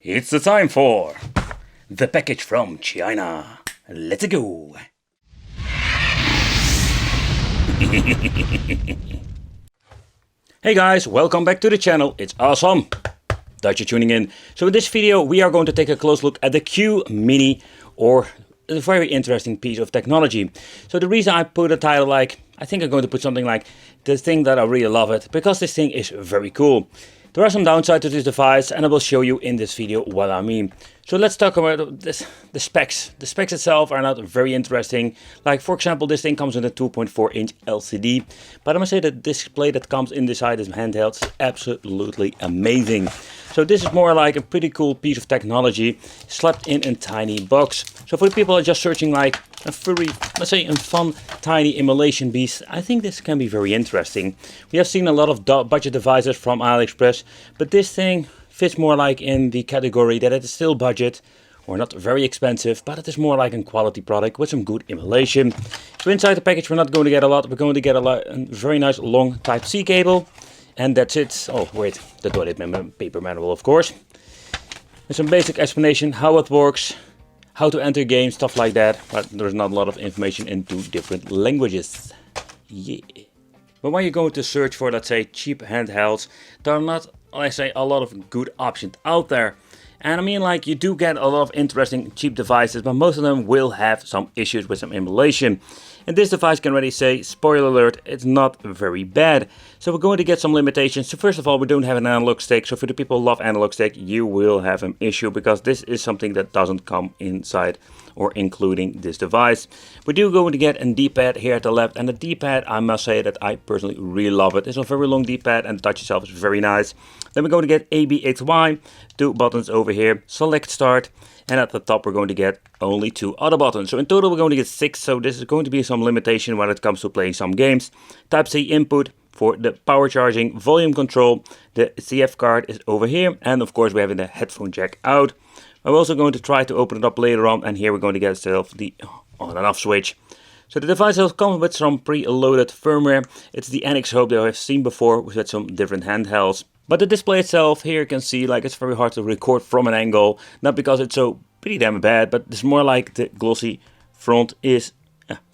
It's the time for the package from China. Let's go. Hey guys, welcome back to the channel. It's awesome that you're tuning in. So in this video we are going to take a close look at the Q Mini, or a very interesting piece of technology. So the reason I put a title like, I think I'm going to put something like the thing that I really love it, because this thing is very cool. There are some downsides to this device and I will show you in this video what I mean. So let's talk about the specs. The specs itself are not very interesting. Like for example, this thing comes with a 2.4-inch LCD. But I must say that display that comes inside this handheld is absolutely amazing. So this is more like a pretty cool piece of technology slapped in a tiny box. So for the people who are just searching like a very, let's say, a fun tiny emulation beast, I think this can be very interesting. We have seen a lot of budget devices from AliExpress, but this thing fits more like in the category that it is still budget or not very expensive, but it is more like a quality product with some good emulation. So inside the package we're not going to get a lot. We're going to get a very nice long Type-C cable, and that's it. Oh wait, the toilet paper manual of course. With some basic explanation how it works, how to enter games, stuff like that, but there's not a lot of information into different languages. Yeah. But when you're going to search for, let's say, cheap handhelds, there are not, let's say, a lot of good options out there. And I mean, like, you do get a lot of interesting cheap devices, but most of them will have some issues with some emulation. And this device can already say, spoiler alert, it's not very bad. So we're going to get some limitations. So first of all, we don't have an analog stick. So for the people who love analog stick, you will have an issue, because this is something that doesn't come inside or including this device. We do going to get a D-pad here at the left, and the D-pad, I must say that I personally really love it. It's a very long D-pad and the touch itself is very nice. Then we're going to get A, B, X, Y, two buttons over here, select start, and at the top we're going to get only two other buttons. So in total we're going to get 6, so this is going to be some limitation when it comes to playing some games. Type-C input for the power charging, volume control, the CF card is over here, and of course we have the headphone jack out. I'm also going to try to open it up later on, and here we're going to get ourselves the on and off switch. So the device will come with some pre-loaded firmware. It's the NX Hope that I've seen before with some different handhelds. But the display itself, here you can see, like, it's very hard to record from an angle. Not because it's so pretty damn bad, but it's more like the glossy front is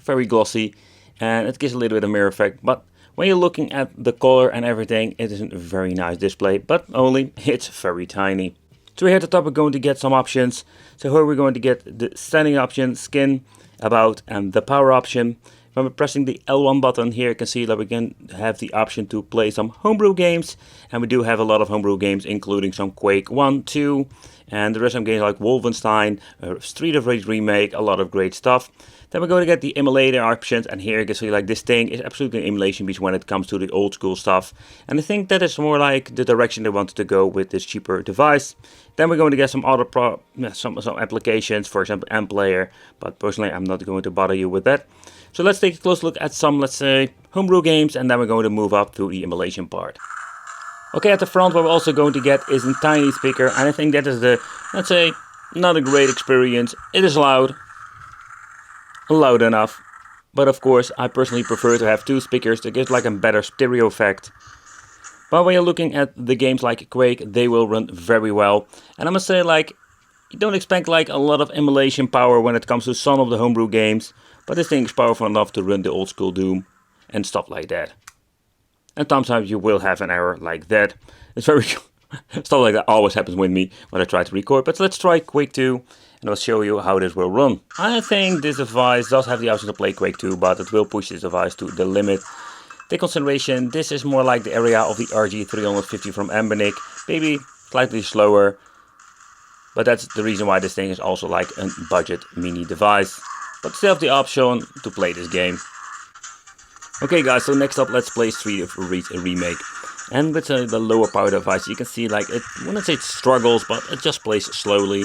very glossy, and it gives a little bit of mirror effect. But when you're looking at the color and everything, it is a very nice display, but only it's very tiny. So here at the top we're going to get some options. So here we're going to get the standing option, skin, about, and the power option. When we're pressing the L1 button here, you can see that we can have the option to play some homebrew games. And we do have a lot of homebrew games, including some Quake 1, 2, and there are some games like Wolfenstein, Street of Rage Remake, a lot of great stuff. Then we're going to get the emulator options, and here you can see like this thing is absolutely an emulation beast when it comes to the old school stuff. And I think that is more like the direction they wanted to go with this cheaper device. Then we're going to get some other some applications, for example MPlayer, but personally I'm not going to bother you with that. So let's take a close look at some, let's say, homebrew games, and then we're going to move up to the emulation part. Okay, at the front what we're also going to get is a tiny speaker, and I think that is the, let's say, not a great experience. It is loud enough, but of course I personally prefer to have two speakers to get like a better stereo effect. But when you're looking at the games like Quake, they will run very well, and I must say, like, you don't expect like a lot of emulation power when it comes to some of the homebrew games, but this thing is powerful enough to run the old school Doom and stuff like that. And sometimes you will have an error like that. It's very stuff like that always happens with me when I try to record. But let's try Quake 2 and I'll show you how this will run. I think this device does have the option to play Quake 2, but it will push this device to the limit. Take consideration, this is more like the area of the RG350 from Embernic, maybe slightly slower. But that's the reason why this thing is also like a budget mini device. But still have the option to play this game. Okay guys, so next up let's play Street of Rage Remake. And with the lower power device you can see, like, it, I wouldn't say it struggles, but it just plays slowly.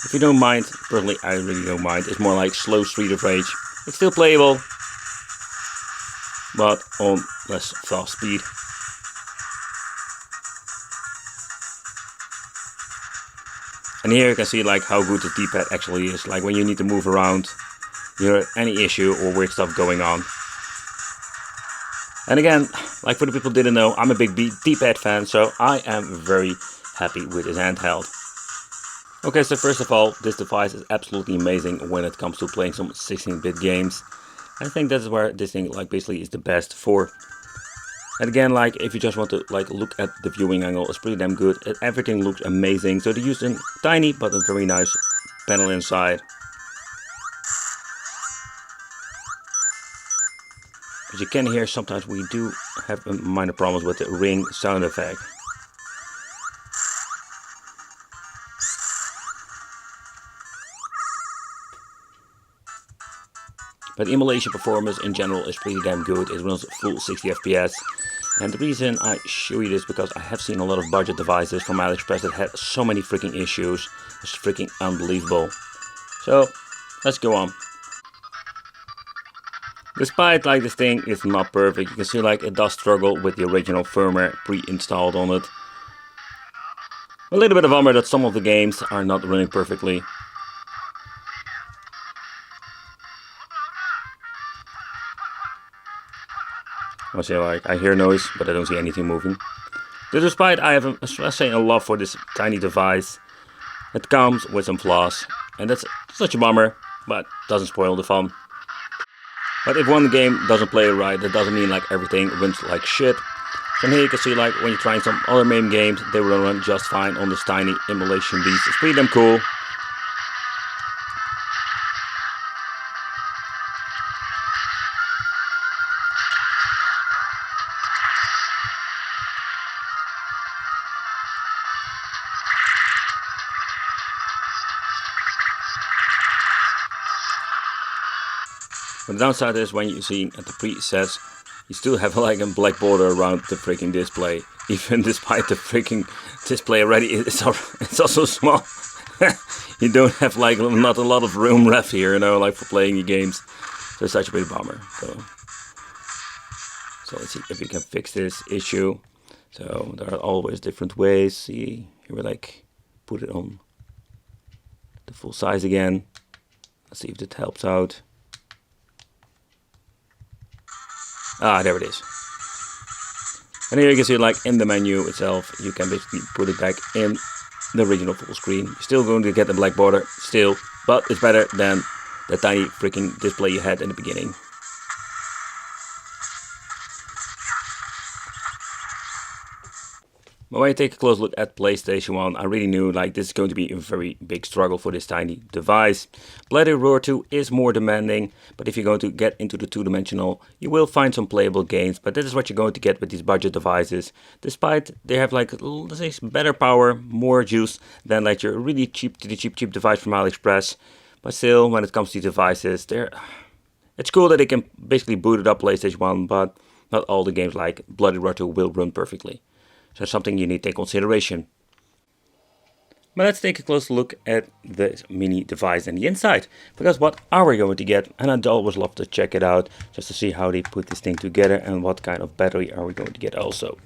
If you don't mind, personally I really don't mind, it's more like slow Street of Rage. It's still playable, but on less fast speed. And here you can see like how good the D-pad actually is, like when you need to move around, you know, any issue or weird stuff going on. And again, like for the people who didn't know, I'm a big D-pad fan, so I am very happy with this handheld. Okay, so first of all, this device is absolutely amazing when it comes to playing some 16-bit games. I think that's where this thing like basically is the best for. And again, like if you just want to like look at the viewing angle, it's pretty damn good. Everything looks amazing. So they used a tiny but a very nice panel inside. As you can hear, sometimes we do have minor problems with the ring sound effect. But emulation performance in general is pretty damn good. It runs full 60 FPS. And the reason I show you this because I have seen a lot of budget devices from AliExpress that had so many freaking issues. It's freaking unbelievable. So let's go on. Despite like this thing is not perfect, you can see like it does struggle with the original firmware pre-installed on it. A little bit of bummer that some of the games are not running perfectly. I say like I hear noise, but I don't see anything moving. Despite I have a love for this tiny device, it comes with some flaws, and that's such a bummer, but doesn't spoil the fun. But if one game doesn't play right, that doesn't mean like everything runs like shit. From here you can see like when you're trying some other MAME games, they will run just fine on this tiny emulation beast. It's pretty damn cool. But the downside is when you see at the presets, you still have like a black border around the freaking display. Even despite the freaking display already, it's also small. You don't have like not a lot of room left here, you know, like for playing your games. So it's such a big bummer. So let's see if we can fix this issue. So there are always different ways. See, here we like put it on the full size again. Let's see if that helps out. Ah, there it is. And here you can see like in the menu itself, you can basically put it back in the original full screen. You're still going to get the black border, still, but it's better than the tiny freaking display you had in the beginning. But when I take a close look at PlayStation 1, I really knew like this is going to be a very big struggle for this tiny device. Bloody Roar 2 is more demanding, but if you're going to get into the two-dimensional, you will find some playable games, but this is what you're going to get with these budget devices. Despite they have like, let's say, better power, more juice than like your really cheap device from AliExpress. But still, when it comes to devices, it's cool that they can basically boot it up PlayStation 1, but not all the games like Bloody Roar 2 will run perfectly. So that's something you need to take consideration. But let's take a closer look at this mini device and the inside. Because what are we going to get? And I'd always love to check it out just to see how they put this thing together and what kind of battery are we going to get also.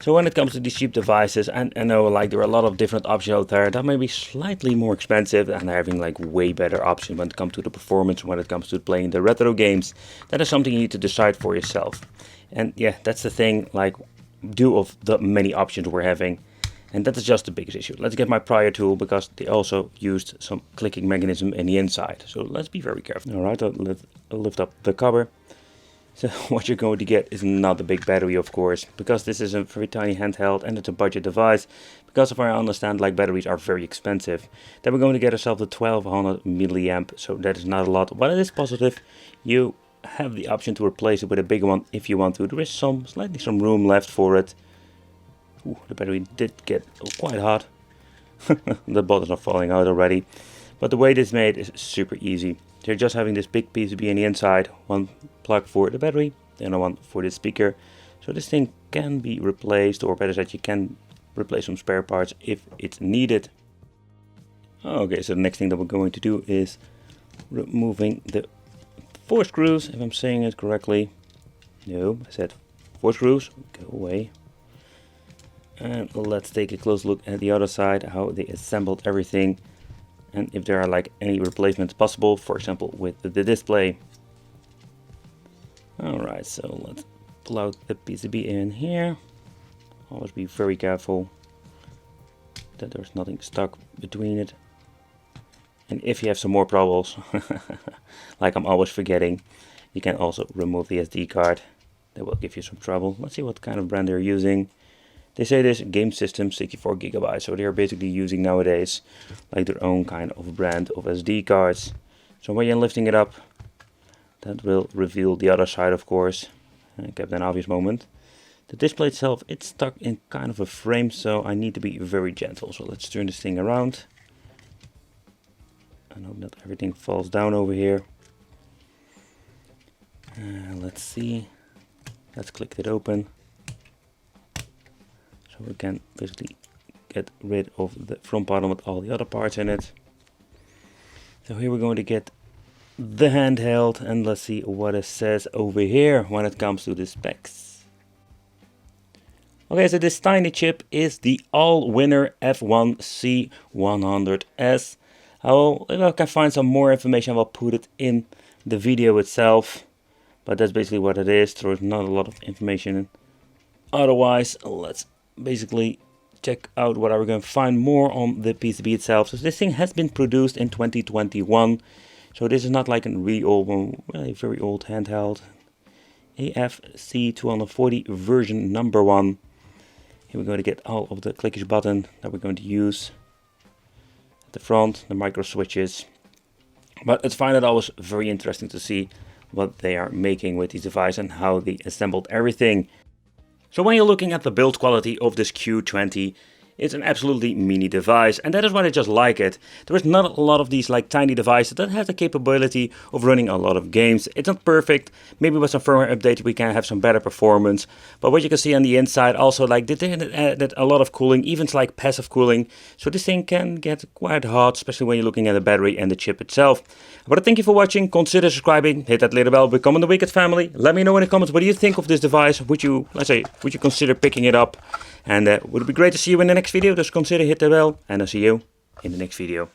So when it comes to these cheap devices, and I know like there are a lot of different options out there that may be slightly more expensive and having like way better options when it comes to the performance, when it comes to playing the retro games. That is something you need to decide for yourself. And yeah, that's the thing, like due of the many options we're having, and that is just the biggest issue. Let's get my prior tool because they also used some clicking mechanism in the inside, so let's be very careful. All right, I'll lift up the cover. So what you're going to get is not a big battery, of course, because this is a very tiny handheld and it's a budget device. Because of what I understand, like batteries are very expensive. Then we're going to get ourselves a 1200 milliamp, so that is not a lot, but it is positive. You have the option to replace it with a bigger one if you want to. There is slightly some room left for it. Ooh, the battery did get quite hot. The bottles are falling out already. But the way this is made is super easy. You're just having this big PCB in the inside, one plug for the battery, the other one for the speaker. So this thing can be replaced, or better said, you can replace some spare parts if it's needed. Okay, so the next thing that we're going to do is removing the 4 screws, if I'm saying it correctly. No, I said 4 screws. Go away. And let's take a close look at the other side, how they assembled everything, and if there are like any replacements possible, for example with the display. Alright, so let's pull out the PCB in here. Always be very careful. that there's nothing stuck between it. And if you have some more troubles, like I'm always forgetting, you can also remove the SD card. That will give you some trouble. Let's see what kind of brand they're using. They say this game system 64 gigabytes, so they're basically using nowadays like their own kind of brand of SD cards. So when you're lifting it up, that will reveal the other side, of course. Captain Obvious moment. The display itself, it's stuck in kind of a frame, so I need to be very gentle. So let's turn this thing around. I hope not everything falls down over here. Let's see. Let's click it open. So we can basically get rid of the front bottom with all the other parts in it. So here we're going to get the handheld, and let's see what it says over here when it comes to the specs. Okay, so this tiny chip is the all-winner F1C100S. If I can find some more information, I will put it in the video itself. But that's basically what it is. There's not a lot of information. Otherwise, let's basically check out what we're going to find more on the PCB itself. So this thing has been produced in 2021. So this is not like a really old one, really very old handheld. AFC240 version number 1. Here we're going to get all of the clickage button that we're going to use. At the front, the micro switches. But I find it always very interesting to see what they are making with these devices and how they assembled everything. So when you're looking at the build quality of this Q20, it's an absolutely mini device, and that is why I just like it. There is not a lot of these like tiny devices that have the capability of running a lot of games. It's not perfect. Maybe with some firmware updates we can have some better performance. But what you can see on the inside also, like they added a lot of cooling, even like passive cooling. So this thing can get quite hot, especially when you're looking at the battery and the chip itself. But thank you for watching. Consider subscribing, hit that little bell, become the Wicked family. Let me know in the comments what do you think of this device. Would you consider picking it up? And would it be great to see you in the next video? Just consider hit the bell, and I'll see you in the next video.